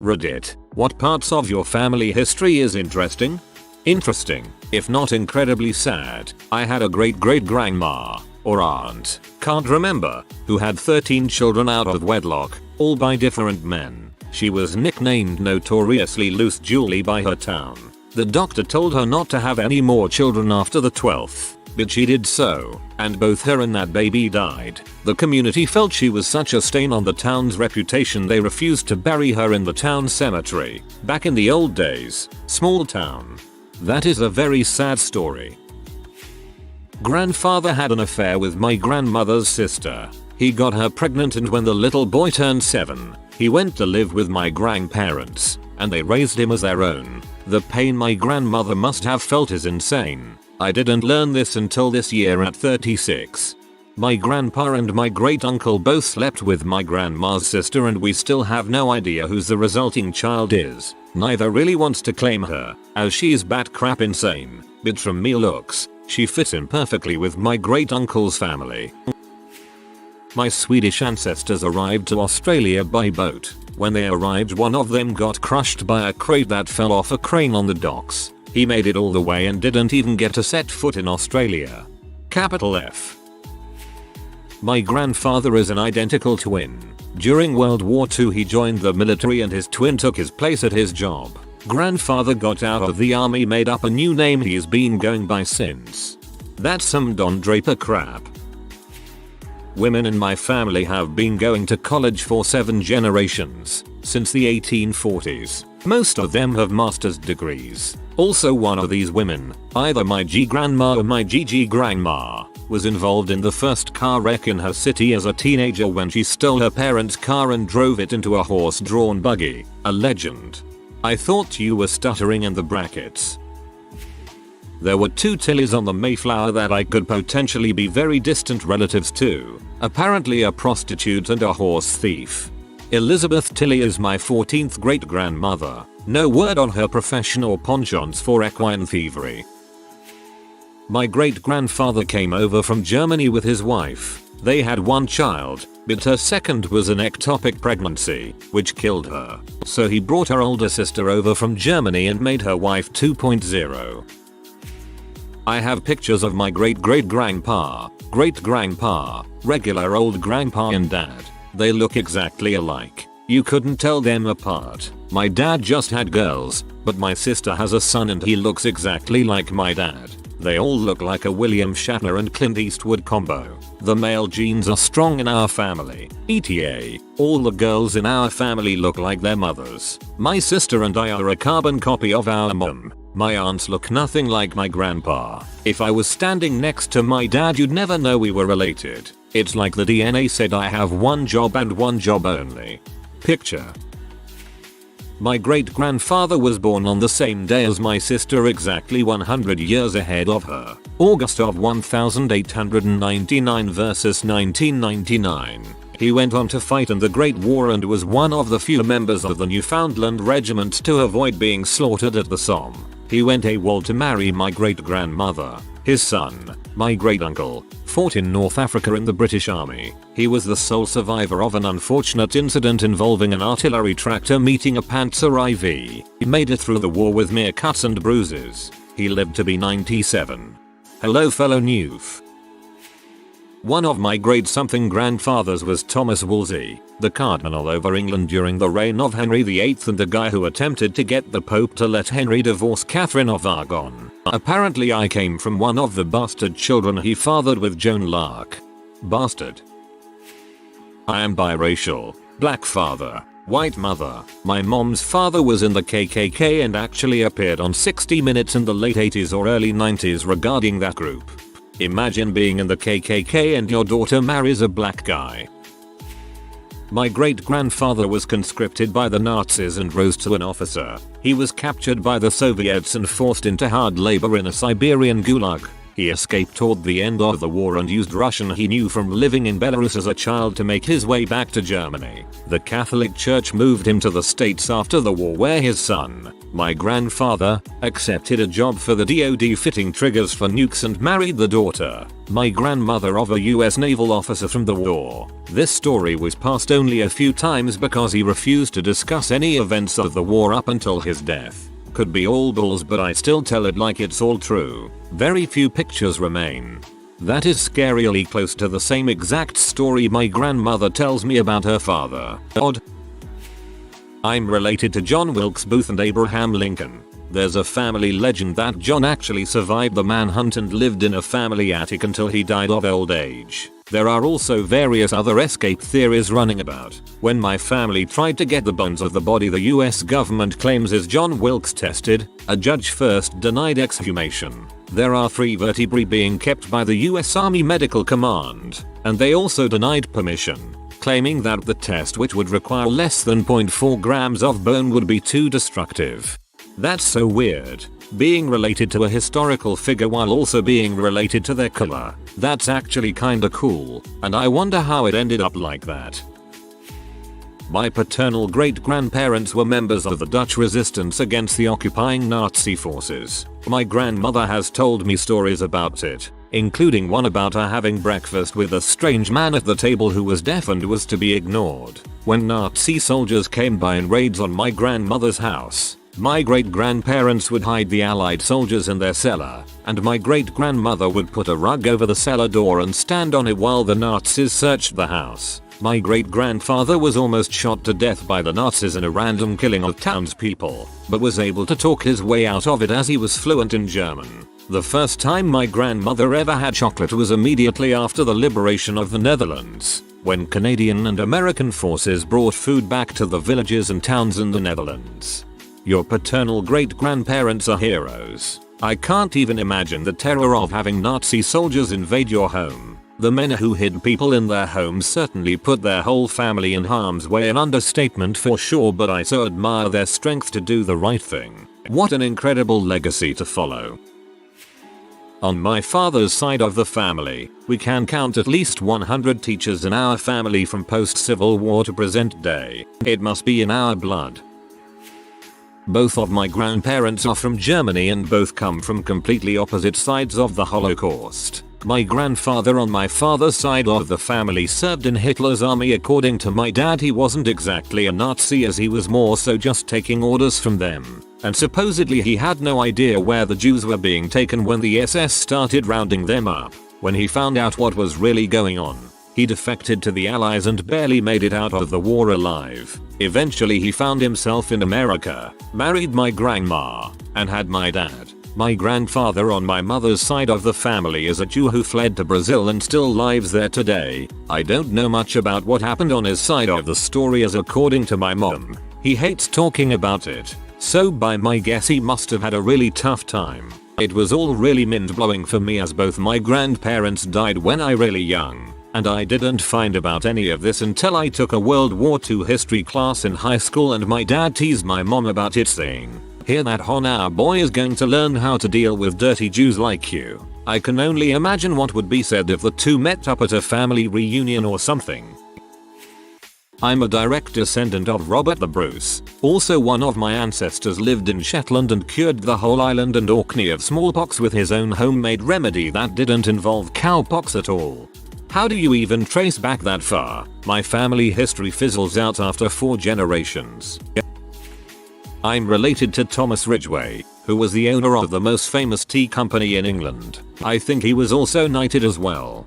Reddit. What parts of your family history is interesting? Interesting, if not incredibly sad. I had a great-great-grandma, or aunt, can't remember, who had 13 children out of wedlock, all by different men. She was nicknamed Notoriously Loose Julie by her town. The doctor told her not to have any more children after the 12th, but she did so, and both her and that baby died. The community felt she was such a stain on the town's reputation they refused to bury her in the town cemetery. Back in the old days, small town. That is a very sad story. Grandfather had an affair with my grandmother's sister. He got her pregnant, and when the little boy turned 7, he went to live with my grandparents, and they raised him as their own. The pain my grandmother must have felt is insane. I didn't learn this until this year at 36. My grandpa and my great uncle both slept with my grandma's sister, and we still have no idea whose the resulting child is. Neither really wants to claim her, as she's bat crap insane, but from me looks, she fits in perfectly with my great uncle's family. My Swedish ancestors arrived to Australia by boat. When they arrived, one of them got crushed by a crate that fell off a crane on the docks. He made it all the way and didn't even get to set foot in Australia. Capital F. My grandfather is an identical twin. During World War II he joined the military and his twin took his place at his job. Grandfather got out of the army, made up a new name he's been going by since. That's some Don Draper crap. Women in my family have been going to college for 7 generations, since the 1840s. Most of them have master's degrees. Also, one of these women, either my G-grandma or my GG-grandma, was involved in the first car wreck in her city as a teenager when she stole her parents' car and drove it into a horse-drawn buggy. A legend. I thought you were stuttering in the brackets. There were 2 Tillys on the Mayflower that I could potentially be very distant relatives to. Apparently a prostitute and a horse thief. Elizabeth Tilley is my 14th great-grandmother. No word on her profession or penchants for equine thievery. My great-grandfather came over from Germany with his wife. They had 1 child, but her second was an ectopic pregnancy, which killed her. So he brought her older sister over from Germany and made her wife 2.0. I have pictures of my great-great-grandpa, great-grandpa, regular old grandpa and dad. They look exactly alike. You couldn't tell them apart. My dad just had girls, but my sister has a son and he looks exactly like my dad. They all look like a William Shatner and Clint Eastwood combo. The male genes are strong in our family. ETA, all the girls in our family look like their mothers. My sister and I are a carbon copy of our mom. My aunts look nothing like my grandpa. If I was standing next to my dad, you'd never know we were related. It's like the DNA said I have 1 job and 1 job only. Picture. My great-grandfather was born on the same day as my sister, exactly 100 years ahead of her. August of 1899 versus 1999. He went on to fight in the Great War and was one of the few members of the Newfoundland Regiment to avoid being slaughtered at the Somme. He went AWOL to marry my great-grandmother. His son, my great-uncle, fought in North Africa in the British Army. He was the sole survivor of an unfortunate incident involving an artillery tractor meeting a Panzer IV. He made it through the war with mere cuts and bruises. He lived to be 97. Hello fellow Newf. One of my great-something grandfathers was Thomas Wolsey, the cardinal over England during the reign of Henry VIII and the guy who attempted to get the Pope to let Henry divorce Catherine of Aragon. Apparently I came from one of the bastard children he fathered with Joan Lark. Bastard. I am biracial. Black father, white mother. My mom's father was in the KKK and actually appeared on 60 Minutes in the late 80s or early 90s regarding that group. Imagine being in the KKK and your daughter marries a black guy. My great-grandfather was conscripted by the Nazis and rose to an officer. He was captured by the Soviets and forced into hard labor in a Siberian gulag. He escaped toward the end of the war and used Russian he knew from living in Belarus as a child to make his way back to Germany. The Catholic Church moved him to the States after the war, where his son, my grandfather, accepted a job for the DoD fitting triggers for nukes and married the daughter, my grandmother, of a US naval officer from the war. This story was passed only a few times because he refused to discuss any events of the war up until his death. Could be all bulls, but I still tell it like it's all true. Very few pictures remain. That is scarily close to the same exact story my grandmother tells me about her father. Odd. I'm related to John Wilkes Booth and Abraham Lincoln. There's a family legend that John actually survived the manhunt and lived in a family attic until he died of old age. There are also various other escape theories running about. When my family tried to get the bones of the body the US government claims is John Wilkes tested, a judge first denied exhumation. There are 3 vertebrae being kept by the US Army Medical Command, and they also denied permission, claiming that the test, which would require less than 0.4 grams of bone, would be too destructive. That's so weird. Being related to a historical figure while also being related to their color. That's actually kinda cool, and I wonder how it ended up like that. My paternal great-grandparents were members of the Dutch resistance against the occupying Nazi forces. My grandmother has told me stories about it, including one about her having breakfast with a strange man at the table who was deaf and was to be ignored. When Nazi soldiers came by in raids on my grandmother's house, my great-grandparents would hide the Allied soldiers in their cellar, and my great-grandmother would put a rug over the cellar door and stand on it while the Nazis searched the house. My great-grandfather was almost shot to death by the Nazis in a random killing of townspeople, but was able to talk his way out of it as he was fluent in German. The first time my grandmother ever had chocolate was immediately after the liberation of the Netherlands, when Canadian and American forces brought food back to the villages and towns in the Netherlands. Your paternal great-grandparents are heroes. I can't even imagine the terror of having Nazi soldiers invade your home. The men who hid people in their homes certainly put their whole family in harm's way, an understatement for sure, but I so admire their strength to do the right thing. What an incredible legacy to follow. On my father's side of the family, we can count at least 100 teachers in our family from post-Civil War to present day. It must be in our blood. Both of my grandparents are from Germany and both come from completely opposite sides of the Holocaust. My grandfather on my father's side of the family served in Hitler's army. According to my dad, he wasn't exactly a Nazi, as he was more so just taking orders from them. And supposedly he had no idea where the Jews were being taken when the SS started rounding them up. When he found out what was really going on, he defected to the Allies and barely made it out of the war alive. Eventually he found himself in America, married my grandma, and had my dad. My grandfather on my mother's side of the family is a Jew who fled to Brazil and still lives there today. I don't know much about what happened on his side of the story, as according to my mom, he hates talking about it. So by my guess he must have had a really tough time. It was all really mind-blowing for me, as both my grandparents died when I really young. And I didn't find about any of this until I took a World War II history class in high school, and my dad teased my mom about it, saying, "Hear that, hon? Our boy is going to learn how to deal with dirty Jews like you." I can only imagine what would be said if the two met up at a family reunion or something. I'm a direct descendant of Robert the Bruce. Also, one of my ancestors lived in Shetland and cured the whole island and Orkney of smallpox with his own homemade remedy that didn't involve cowpox at all. How do you even trace back that far? My family history fizzles out after 4 generations. I'm related to Thomas Ridgway, who was the owner of the most famous tea company in England. I think he was also knighted as well.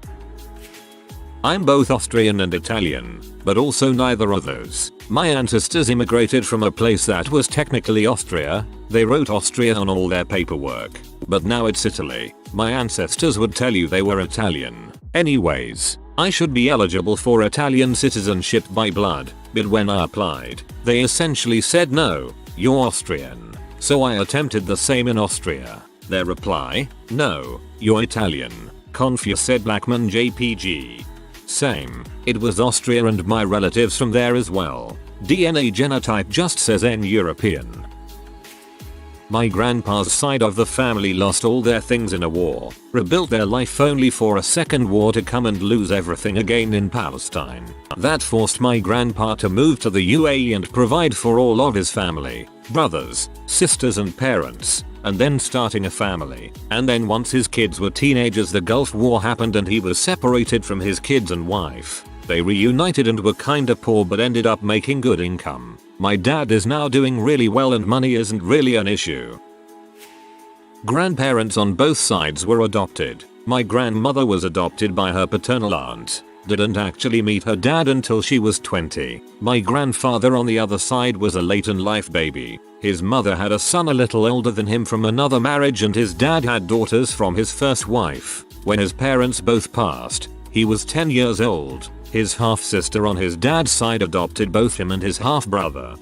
I'm both Austrian and Italian, but also neither of those. My ancestors immigrated from a place that was technically Austria. They wrote Austria on all their paperwork, but now it's Italy. My ancestors would tell you they were Italian. Anyways, I should be eligible for Italian citizenship by blood, but when I applied, they essentially said no, you're Austrian. So I attempted the same in Austria. Their reply, no, you're Italian. Confused, said Blackman JPG. Same, it was Austria and my relatives from there as well. DNA genotype just says N European. My grandpa's side of the family lost all their things in a war, rebuilt their life only for a second war to come and lose everything again in Palestine. That forced my grandpa to move to the UAE and provide for all of his family, brothers, sisters and parents, and then starting a family. And then once his kids were teenagers, the Gulf War happened and he was separated from his kids and wife. They reunited and were kinda poor but ended up making good income. My dad is now doing really well and money isn't really an issue. Grandparents on both sides were adopted. My grandmother was adopted by her paternal aunt. Didn't actually meet her dad until she was 20. My grandfather on the other side was a late in life baby. His mother had a son a little older than him from another marriage and his dad had daughters from his first wife. When his parents both passed, he was 10 years old. His half-sister on his dad's side adopted both him and his half-brother.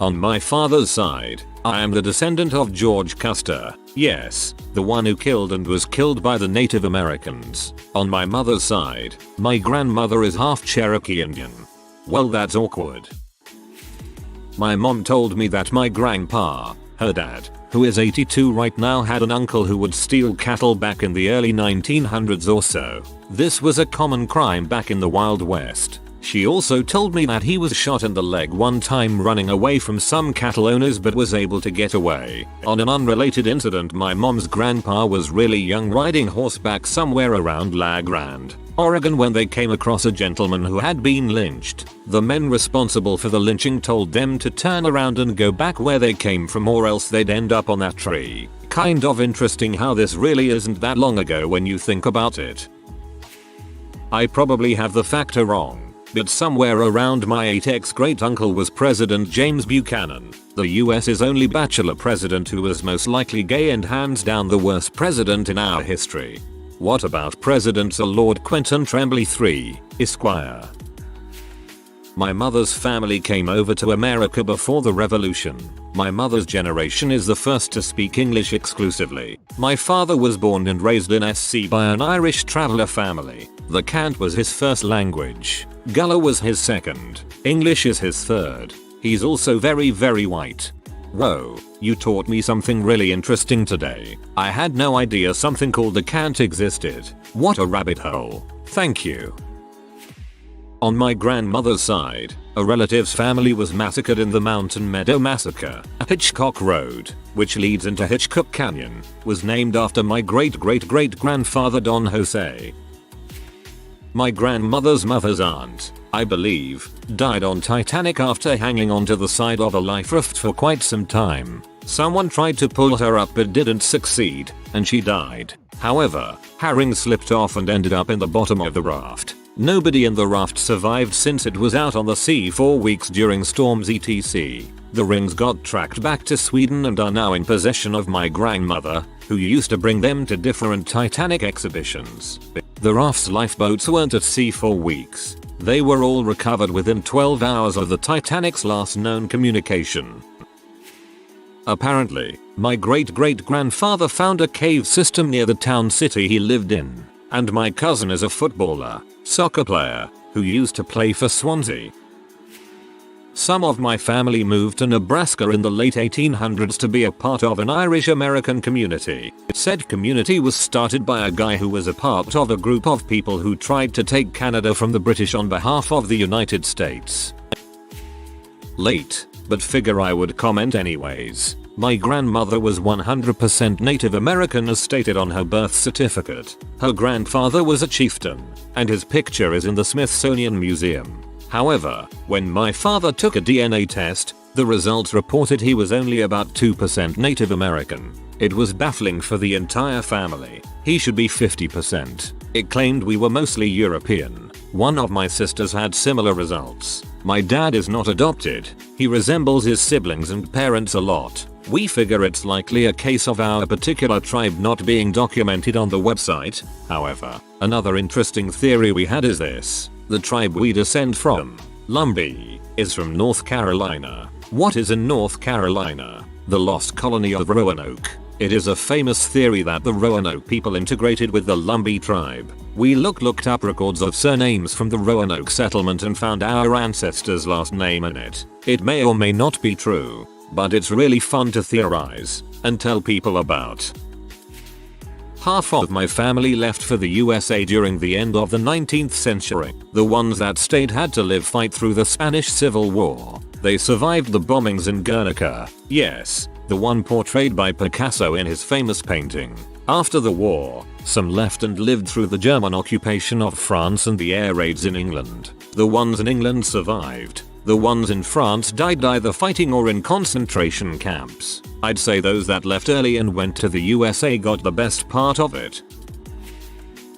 On my father's side, I am the descendant of George Custer. Yes, the one who killed and was killed by the Native Americans. On my mother's side, my grandmother is half Cherokee Indian. Well, that's awkward. My mom told me that my grandpa, her dad, who is 82 right now, had an uncle who would steal cattle back in the early 1900s or so. This was a common crime back in the Wild West. She also told me that he was shot in the leg one time running away from some cattle owners but was able to get away. On an unrelated incident, my mom's grandpa was really young riding horseback somewhere around La Grande, Oregon, when they came across a gentleman who had been lynched. The men responsible for the lynching told them to turn around and go back where they came from or else they'd end up on that tree. Kind of interesting how this really isn't that long ago when you think about it. I probably have the factor wrong, but somewhere around my 8x great uncle was President James Buchanan, the US's only bachelor president who was most likely gay and hands down the worst president in our history. What about President Sir Lord Quentin Tremblay III, Esquire? My mother's family came over to America before the Revolution. My mother's generation is the first to speak English exclusively. My father was born and raised in SC by an Irish traveller family. The Cant was his first language. Gullah was his second. English is his third. He's also very white. Whoa, you taught me something really interesting today. I had no idea something called the Cant existed. What a rabbit hole. Thank you. On my grandmother's side, a relative's family was massacred in the Mountain Meadow Massacre. Hitchcock Road, which leads into Hitchcock Canyon, was named after my great-great-great-grandfather Don Jose. My grandmother's mother's aunt, I believe, died on Titanic after hanging onto the side of a life raft for quite some time. Someone tried to pull her up but didn't succeed, and she died. However, her ring slipped off and ended up in the bottom of the raft. Nobody in the raft survived since it was out on the sea for weeks during storms etc. The rings got tracked back to Sweden and are now in possession of my grandmother, who used to bring them to different Titanic exhibitions. The raft's lifeboats weren't at sea for weeks. They were all recovered within 12 hours of the Titanic's last known communication. Apparently, my great-great-grandfather found a cave system near the town city he lived in, and my cousin is a footballer, soccer player, who used to play for Swansea. Some of my family moved to Nebraska in the late 1800s to be a part of an Irish-American community. Said community was started by a guy who was a part of a group of people who tried to take Canada from the British on behalf of the United States. Late, but figure I would comment anyways. My grandmother was 100% Native American as stated on her birth certificate. Her grandfather was a chieftain, and his picture is in the Smithsonian Museum. However, when my father took a DNA test, the results reported he was only about 2% Native American. It was baffling for the entire family. He should be 50%. It claimed we were mostly European. One of my sisters had similar results. My dad is not adopted. He resembles his siblings and parents a lot. We figure it's likely a case of our particular tribe not being documented on the website. However, another interesting theory we had is this. The tribe we descend from, Lumbee, is from North Carolina. What is in North Carolina? The lost colony of Roanoke. It is a famous theory that the Roanoke people integrated with the Lumbee tribe. We looked up records of surnames from the Roanoke settlement and found our ancestors' last name in it. It may or may not be true. but it's really fun to theorize and tell people about. Half of my family left for the USA during the end of the 19th century. The ones that stayed had to fight through the Spanish Civil War. They survived the bombings in Guernica. Yes, the one portrayed by Picasso in his famous painting. After the war, some left and lived through the German occupation of France and the air raids in England. The ones in England survived. The ones in France died either fighting or in concentration camps. I'd say those that left early and went to the USA got the best part of it.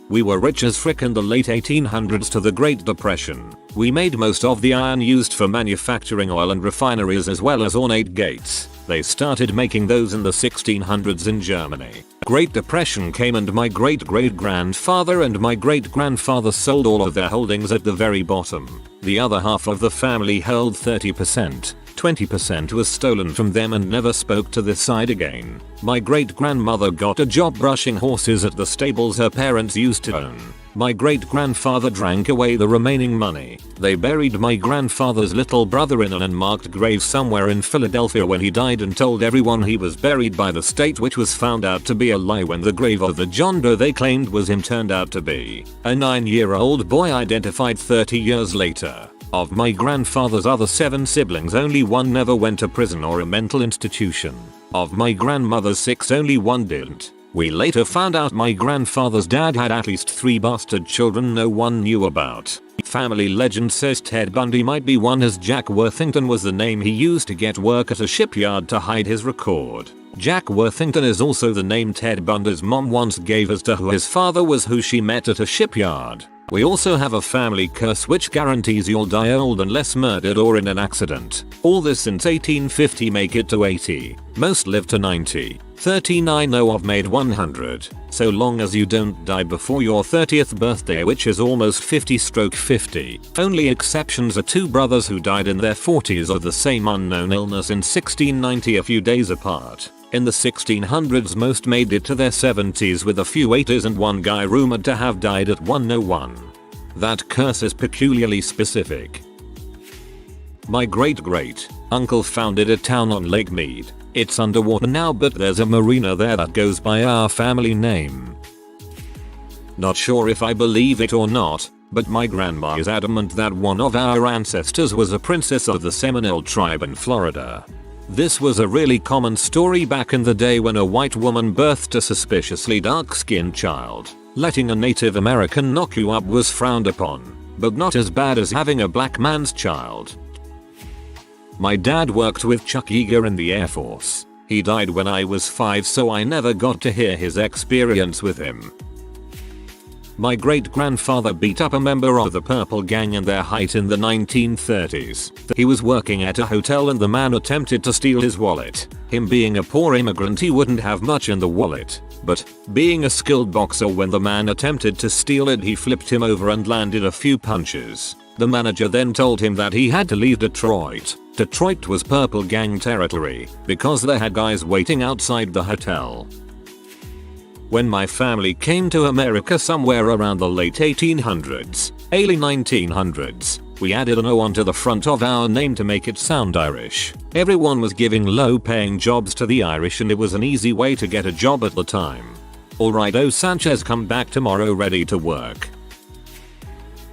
We were rich as frick in the late 1800s to the Great Depression. We made most of the iron used for manufacturing oil and refineries as well as ornate gates. They started making those in the 1600s in Germany. Great Depression came and my great-great-grandfather and my great-grandfather sold all of their holdings at the very bottom. The other half of the family held 30%. 20% was stolen from them and never spoke to this side again. My great-grandmother got a job brushing horses at the stables her parents used to own. My great-grandfather drank away the remaining money. They buried my grandfather's little brother in an unmarked grave somewhere in Philadelphia when he died and told everyone he was buried by the state, which was found out to be a lie when the grave of the John Doe they claimed was him turned out to be a 9-year-old boy identified 30 years later. Of my grandfather's other 7 siblings, only one never went to prison or a mental institution. Of my grandmother's 6, only one didn't. We later found out my grandfather's dad had at least 3 bastard children no one knew about. Family legend says Ted Bundy might be one, as Jack Worthington was the name he used to get work at a shipyard to hide his record. Jack Worthington is also the name Ted Bundy's mom once gave as to who his father was, who she met at a shipyard. We also have a family curse which guarantees you'll die old unless murdered or in an accident. All this since 1850 make it to 80. Most live to 90. 13 I know of made 100. So long as you don't die before your 30th birthday, which is almost 50/50. Only exceptions are 2 brothers who died in their 40s of the same unknown illness in 1690, a few days apart. In the 1600s most made it to their 70s, with a few 80s and one guy rumored to have died at 101. That curse is peculiarly specific. My great-great-uncle founded a town on Lake Mead. It's underwater now, but there's a marina there that goes by our family name. Not sure if I believe it or not, but my grandma is adamant that one of our ancestors was a princess of the Seminole tribe in Florida. This was a really common story back in the day when a white woman birthed a suspiciously dark-skinned child. Letting a Native American knock you up was frowned upon, but not as bad as having a black man's child. My dad worked with Chuck Yeager in the Air Force. He died when I was 5, so I never got to hear his experience with him. My great-grandfather beat up a member of the Purple Gang in their height in the 1930s. He was working at a hotel and the man attempted to steal his wallet. Him being a poor immigrant, he wouldn't have much in the wallet. But, being a skilled boxer, when the man attempted to steal it, he flipped him over and landed a few punches. The manager then told him that he had to leave Detroit. Detroit was Purple Gang territory, because they had guys waiting outside the hotel. When my family came to America somewhere around the late 1800s, early 1900s, we added an O onto the front of our name to make it sound Irish. Everyone was giving low-paying jobs to the Irish and it was an easy way to get a job at the time. Alright, O Sanchez, come back tomorrow ready to work.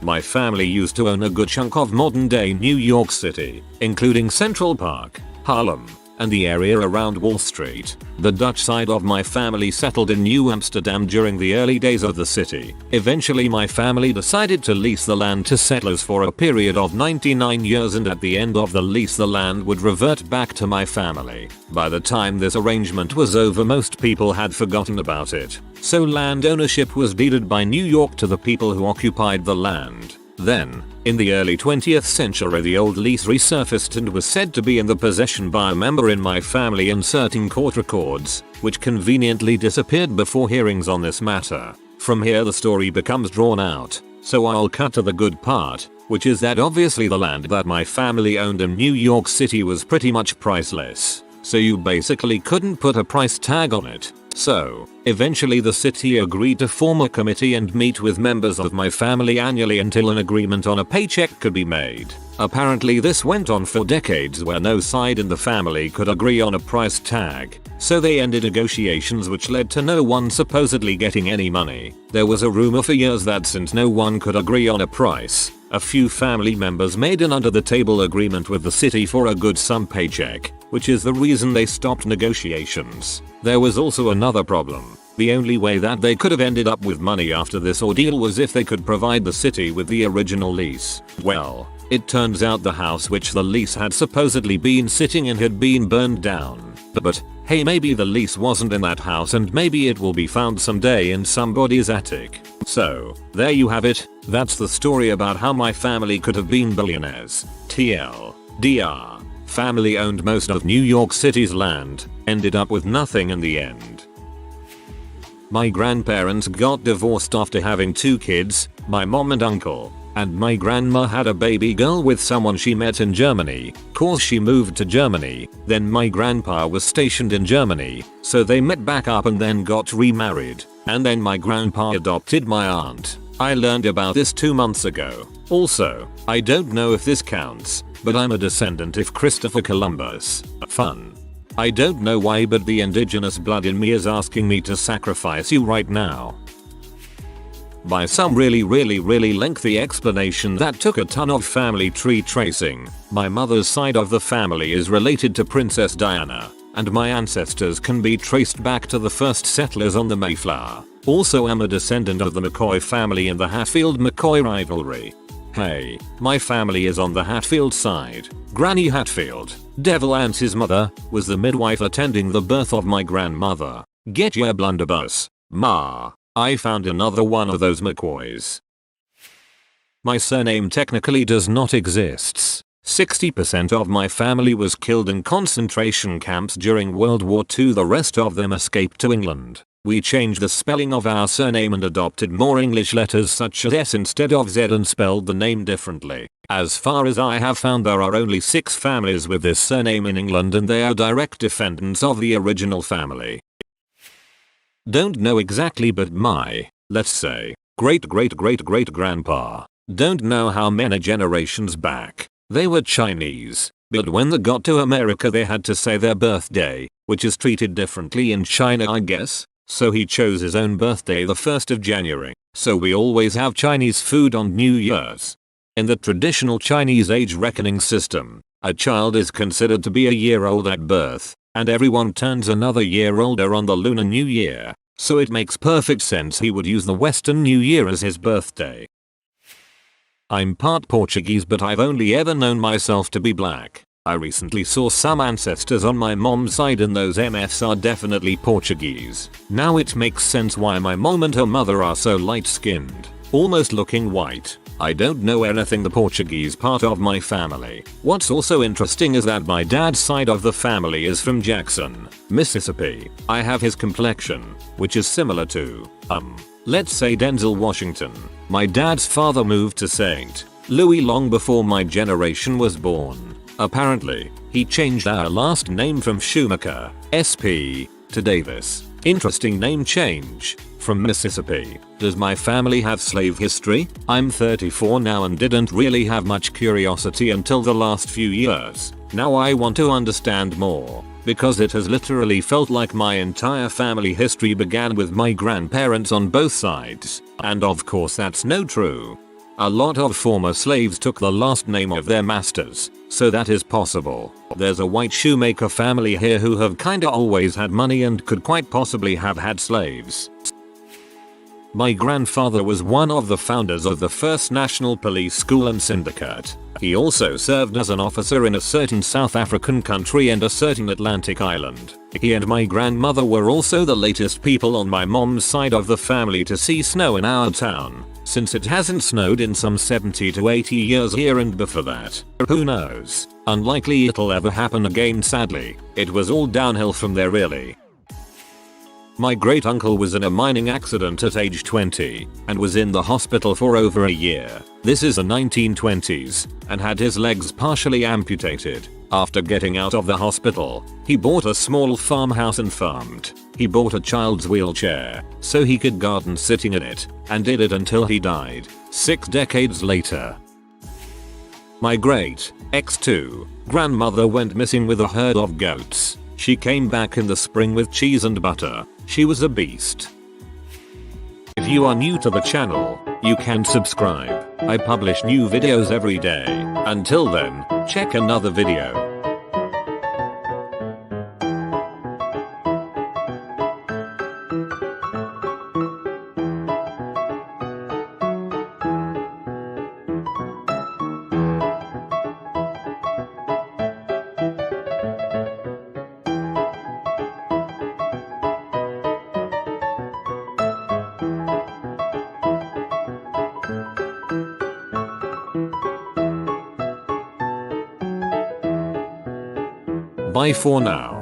My family used to own a good chunk of modern-day New York City, including Central Park, Harlem, and the area around Wall Street. The Dutch side of my family settled in New Amsterdam during the early days of the city. Eventually my family decided to lease the land to settlers for a period of 99 years, and at the end of the lease the land would revert back to my family. By the time this arrangement was over, most people had forgotten about it. So land ownership was deeded by New York to the people who occupied the land. Then, in the early 20th century, the old lease resurfaced and was said to be in the possession by a member in my family, inserting court records, which conveniently disappeared before hearings on this matter. From here the story becomes drawn out, so I'll cut to the good part, which is that obviously the land that my family owned in New York City was pretty much priceless. So you basically couldn't put a price tag on it. So, eventually the city agreed to form a committee and meet with members of my family annually until an agreement on a paycheck could be made. Apparently this went on for decades where no side in the family could agree on a price tag, so they ended negotiations which led to no one supposedly getting any money. There was a rumor for years that since no one could agree on a price, a few family members made an under-the-table agreement with the city for a good sum paycheck, which is the reason they stopped negotiations. There was also another problem. The only way that they could have ended up with money after this ordeal was if they could provide the city with the original lease. Well, it turns out the house which the lease had supposedly been sitting in had been burned down. But hey, maybe the lease wasn't in that house and maybe it will be found someday in somebody's attic. So, there you have it. That's the story about how my family could have been billionaires. TLDR. Family owned most of New York City's land, ended up with nothing in the end. My grandparents got divorced after having 2 kids, my mom and uncle, and my grandma had a baby girl with someone she met in Germany, cause she moved to Germany, then my grandpa was stationed in Germany, so they met back up and then got remarried, and then my grandpa adopted my aunt. I learned about this 2 months ago. Also, I don't know if this counts, but I'm a descendant of Christopher Columbus. Fun. I don't know why, but the indigenous blood in me is asking me to sacrifice you right now. By some really lengthy explanation that took a ton of family tree tracing, my mother's side of the family is related to Princess Diana, and my ancestors can be traced back to the first settlers on the Mayflower. Also, I'm a descendant of the McCoy family in the Hatfield-McCoy rivalry. Hey, my family is on the Hatfield side. Granny Hatfield, Devil Ance's mother, was the midwife attending the birth of my grandmother. Get your blunderbuss, ma. I found another one of those McCoys. My surname technically does not exist. 60% of my family was killed in concentration camps during World War II. The rest of them escaped to England. We changed the spelling of our surname and adopted more English letters such as S instead of Z and spelled the name differently. As far as I have found, there are only 6 families with this surname in England and they are direct descendants of the original family. Don't know exactly, but my, let's say, great-great-great-great-grandpa, don't know how many generations back, they were Chinese, but when they got to America they had to say their birthday, which is treated differently in China I guess. So he chose his own birthday, the 1st of January, so we always have Chinese food on New Year's. In the traditional Chinese age reckoning system, a child is considered to be a year old at birth, and everyone turns another year older on the Lunar New Year, so it makes perfect sense he would use the Western New Year as his birthday. I'm part Portuguese, but I've only ever known myself to be black. I recently saw some ancestors on my mom's side and those MFs are definitely Portuguese. Now it makes sense why my mom and her mother are so light-skinned, almost looking white. I don't know anything the Portuguese part of my family. What's also interesting is that my dad's side of the family is from Jackson, Mississippi. I have his complexion, which is similar to, let's say Denzel Washington. My dad's father moved to St. Louis long before my generation was born. Apparently, he changed our last name from Schumacher, SP, to Davis. Interesting name change. From Mississippi. Does my family have slave history? I'm 34 now and didn't really have much curiosity until the last few years. Now I want to understand more, because it has literally felt like my entire family history began with my grandparents on both sides. And of course that's no true. A lot of former slaves took the last name of their masters, so that is possible. There's a white shoemaker family here who have kinda always had money and could quite possibly have had slaves. My grandfather was one of the founders of the first National Police School and Syndicate. He also served as an officer in a certain South African country and a certain Atlantic island. He and my grandmother were also the latest people on my mom's side of the family to see snow in our town, since it hasn't snowed in some 70 to 80 years here, and before that, who knows? Unlikely it'll ever happen again, sadly. It was all downhill from there really. My great uncle was in a mining accident at age 20 and was in the hospital for over a year. This is the 1920s and had his legs partially amputated. After getting out of the hospital, he bought a small farmhouse and farmed. He bought a child's wheelchair so he could garden sitting in it, and did it until he died 6 decades later. My great X2 grandmother went missing with a herd of goats. She came back in the spring with cheese and butter. She was a beast. If you are new to the channel, you can subscribe. I publish new videos every day. Until then, check another video. Bye for now.